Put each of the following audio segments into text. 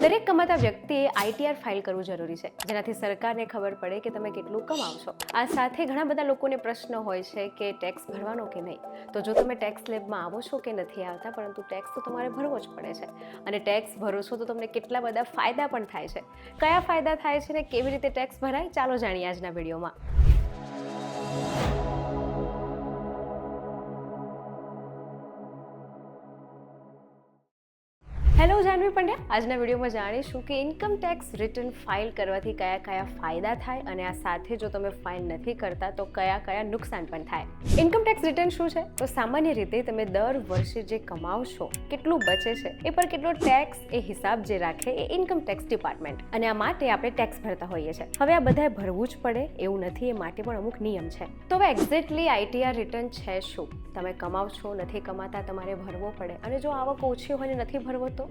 દરેક કમાતા વ્યક્તિએ આઈટીઆર ફાઇલ કરવું જરૂરી છે, જેનાથી સરકારને ખબર પડે કે તમે કેટલું કમાવશો. આ સાથે ઘણા બધા લોકોને પ્રશ્ન હોય છે કે ટેક્સ ભરવાનો કે નહીં. તો જો તમે ટેક્સ લેબમાં આવો છો કે નથી આવતા, પરંતુ ટેક્સ તો તમારે ભરવો જ પડે છે. અને ટેક્સ ભરો છો તો તમને કેટલા બધા ફાયદા પણ થાય છે. કયા ફાયદા થાય છે ને કેવી રીતે ટેક્સ ભરાય, ચાલો જાણીએ આજના વિડીયોમાં. હેલો જાનવી પંડ્યા. આજના વિડીયોમાં જાણીશું કે ઇન્કમ ટેક્સ રિટર્ન ફાઇલ કરવાથી કયા કયા ફાયદા થાય અને આ સાથે જો તમે ફાઇલ નથી કરતા તો કયા કયા નુકસાન પણ થાય. ઇન્કમ ટેક્સ રિટર્ન શું છે? તો સામાન્ય રીતે તમે દર વર્ષે જે કમાવશો, કેટલું બચે છે, એ પર કેટલો ટેક્સ એ હિસાબ જે રાખે એ ઇન્કમ ટેક્સ ડિપાર્ટમેન્ટ, અને આ માટે આપણે ટેક્સ ભરતા હોઈએ છીએ. હવે આ બધાએ ભરવું જ પડે એવું નથી, એ માટે પણ અમુક નિયમ છે. તો હવે એક્ઝેક્ટલી આઈટીઆર રિટર્ન છે શું? તમે કમાવશો, નથી કમાતા, તમારે ભરવો પડે, અને જો આવક ઓછી હોય ને નથી ભરવો તો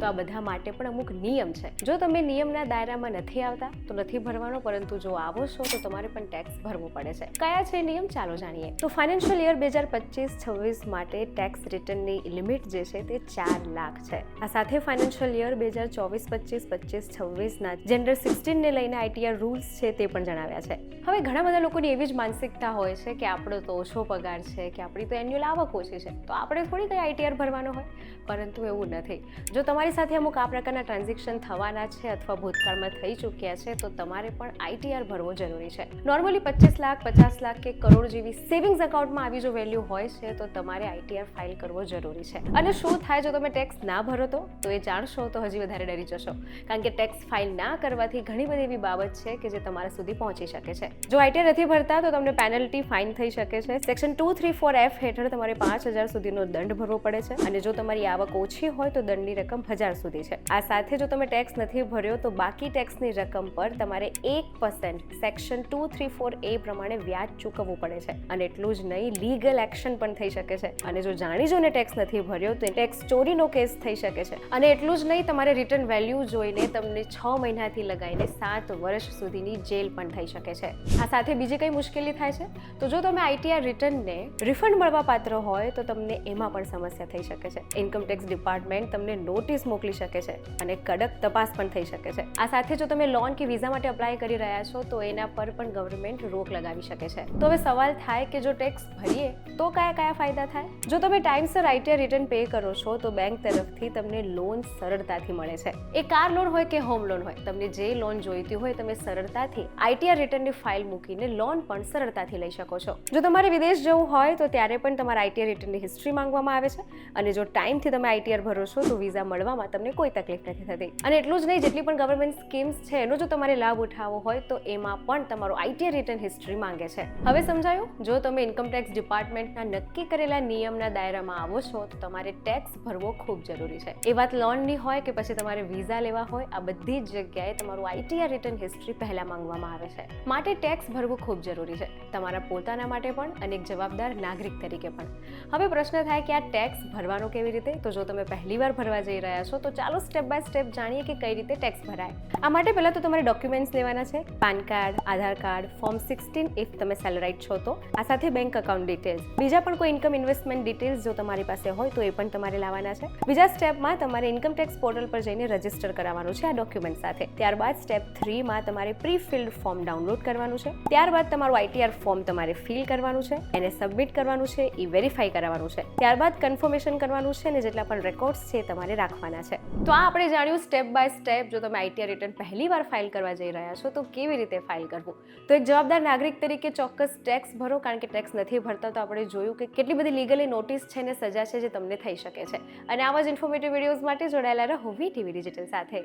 આ બધા માટે પણ અમુક નિયમ છે. જો તમે નિયમના દાયરામાં નથી આવતા તો નથી ભરવાનો, પરંતુ જો આવો છો તો તમારે પણ ટેક્સ ભરવો પડે છે. કયા છે નિયમ, ચાલો જાણીએ. તો ફાઇનાન્શિયલ યર 2025-26 માટે ટેક્સ રિટર્નની લિમિટ જે છે તે 4 લાખ છે. આ સાથે ફાઇનાન્શિયલ યર 2024-25, 25-26 ના જેન્ડર 16 ને લઈને આઈટીઆર રૂલ્સ છે તે પણ જણાવ્યા છે. હવે ઘણા બધા લોકોની એવી જ માનસિકતા હોય છે કે આપણો તો ઓછો પગાર છે, કે આપણી તો એન્યુઅલ આવક ઓછી છે, તો આપણે થોડી કઈ આઈટીઆર ભરવાનો હોય, પરંતુ એવું નથી. જો તમારી સાથે અમુક આ પ્રકારના ટ્રાન્ઝેક્શન થવાના છે અથવા ભૂતકાળમાં થઈ ચૂક્યા છે તો તમારે પણ આઈટીઆર ભરવો જરૂરી છે. નોર્મલી 25 લાખ, 50 લાખ કે કરોડ જેવી સેવિંગ્સ એકાઉન્ટમાં આવી જો વેલ્યુ હોય છે તો તમારે આઈટીઆર ફાઇલ કરવો જરૂરી છે. અને શું થાય જો તમે ટેક્સ ના ભરો તો એ જાણશો તો હજી વધારે ડરી જશો, કારણ કે ટેક્સ ફાઇલ ના કરવાથી ઘણી બધી એવી બાબત છે કે જે તમારા સુધી પહોંચી શકે છે. જો આઈટીઆર નથી ભરતા તો તમને પેનલ્ટી ફાઇન થઈ શકે છે. સેક્શન 234F હેઠળ તમારે 5,000 સુધીનો દંડ ભરવો પડે છે, અને જો તમારી આવક ઓછી હોય તો દંડની રકમ 1,000 સુધી છે. આ સાથે જો તમે ટેક્સ નથી ભર્યો તો બાકી ટેક્સની રકમ પર તમારે 1% સેક્શન 234A પ્રમાણે વ્યાજ ચૂકવવું પડે છે. અને એટલું જ નહીં, લીગલ એક્શન પણ થઈ શકે છે. અને જો જાણી જોઈને ટેક્સ નથી ભર્યો તો ટેક્સ ચોરીનો કેસ થઈ શકે છે. અને એટલું જ નહીં, તમારે રિટર્ન વેલ્યુ જોઈને તમને 6 મહિનાથી લગાવીને 7 વર્ષ સુધીની જેલ પણ થઈ શકે છે. આ સાથે બીજી કઈ મુશ્કેલી થાય છે તો જો તમે આઈટીઆર રિટર્નને રિફંડ મળવા પાત્ર હોય તો તમને એમાં પણ સમસ્યા થઈ શકે છે. ઇન્કમ ટેક્સ ડિપાર્ટમેન્ટ તમને નોટિસ મોકલી શકે છે અને કડક તપાસ પણ થઈ શકે છે. આ સાથે જો તમે લોન કે વિઝા માટે અપ્લાય કરી રહ્યા છો તો એના પર પણ ગવર્મેન્ટ રોક લગાવી શકે છે. તો હવે સવાલ થાય કે જો ટેક્સ ભરીએ તો કયા કયા ફાયદા થાય? જો તમે ટાઈમસર આઈટીઆર રિટર્ન પે કરો છો તો બેંક તરફથી તમને લોન સરળતાથી મળે છે. એ કાર લોન હોય કે હોમ લોન હોય, તમને જે લોન જોઈતી હોય તમે સરળતાથી આઈટીઆર રિટર્નની ફાઇલ મૂકીને લોન પણ સરળતાથી લઈ શકો છો. જો તમારે વિદેશ જવું હોય તો ત્યારે પણ તમારા આઈટીઆર રિટર્નની હિસ્ટ્રી માંગવામાં આવે છે. અને જો ટાઈમથી તમે આઈટીઆર ભરો છો તો વિઝા મળવામાં તમને કોઈ તકલીફ નથી થતી. અને એટલું જ નહીં, જેટલી પણ ગવર્મેન્ટ સ્કીમ્સ છે એનો જો તમારે લાભ ઉઠાવવો હોય તો એમાં પણ તમારો આઈટીઆર રિટર્ન હિસ્ટ્રી માંગે છે. હવે સમજાયું? જો તમે ઇન્કમ ટેક્સ ડિપાર્ટમેન્ટના નક્કી કરેલા નિયમના દાયરામાં આવો છો તો તમારે ટેક્સ ભરવો ખૂબ જરૂરી છે. એ વાત લોનની હોય કે પછી તમારે વિઝા લેવા હોય, આ બધી જ જગ્યાએ તમારું આઈટીઆર રિટર્ન હિસ્ટ્રી પહેલા માંગવામાં આવે છે. માટે ટેક્સ ભરવું ખૂબ જરૂરી છે, તમારા પોતાના માટે પણ અને એક જવાબદાર નાગરિક તરીકે પણ. હવે પ્રશ્ન થાય કે આ ટેક્સ ભરવાનો કેવી રીતે? તો જો તમે પહેલીવાર ભરવા જઈ રહ્યા છો તો ચાલો સ્ટેપ બાય સ્ટેપ જાણીએ કે કઈ રીતે ટેક્સ ભરાય. આ માટે પહેલા તો તમારે ડોક્યુમેન્ટ્સ લેવાના છે. PAN card, Aadhaar card, form 16 if તમે સેલરાઇટ છો તો, આ સાથે બેંક અકાઉન્ટ ડિટેલ્સ, બીજા પણ કોઈ ઇન્કમ ઇન્વેસ્ટમેન્ટ ડિટેલ્સ જો તમારી પાસે હોય તો એ પણ તમારે લાવવાના છે. બીજા સ્ટેપમાં તમારે ઇન્કમ ટેક્સ પોર્ટલ પર જઈને રજીસ્ટર કરાવવાનું છે આ ડોક્યુમેન્ટ સાથે. ત્યારબાદ સ્ટેપ 3 માં તમારે પ્રી ફિલ્ડ ફોર્મ ડાઉનલોડ કરવાનું છે. ત્યારબાદ તમારું આઈટીઆર ફોર્મ તમારે ફિલ કરવાનું છે, એને સબમિટ કરવાનું છે, એ વેરીફાઈ કરાવવાનું છે. ત્યારબાદ કન્ફર્મેશન કરવાનું છે અને જેટલા પણ રેકોર્ડ્સ છે તમારે રાખવાના છે. તો આ આપણે જાણ્યું સ્ટેપ બાય સ્ટેપ. જો તમે આઈટીઆર રિટર્ન પહેલીવાર ફાઇલ કરવા જઈ રહ્યા છો તો કેવી રીતે ફાઇલ કરવું. તો એક જવાબદાર નાગરિક તરીકે ચોક્કસ ટેક્સ ભરો, કારણ કે ટેક્સ નથી ભરતા તો આપણે જોયું કે કેટલી બધી લીગલી નોટિસ છે ને સજા છે જે તમને થઈ શકે છે. અને આવા જ ઇન્ફોર્મેટિવ વિડીયોઝ માટે જોડાયેલા રહો વીટીવી ડિજિટલ સાથે.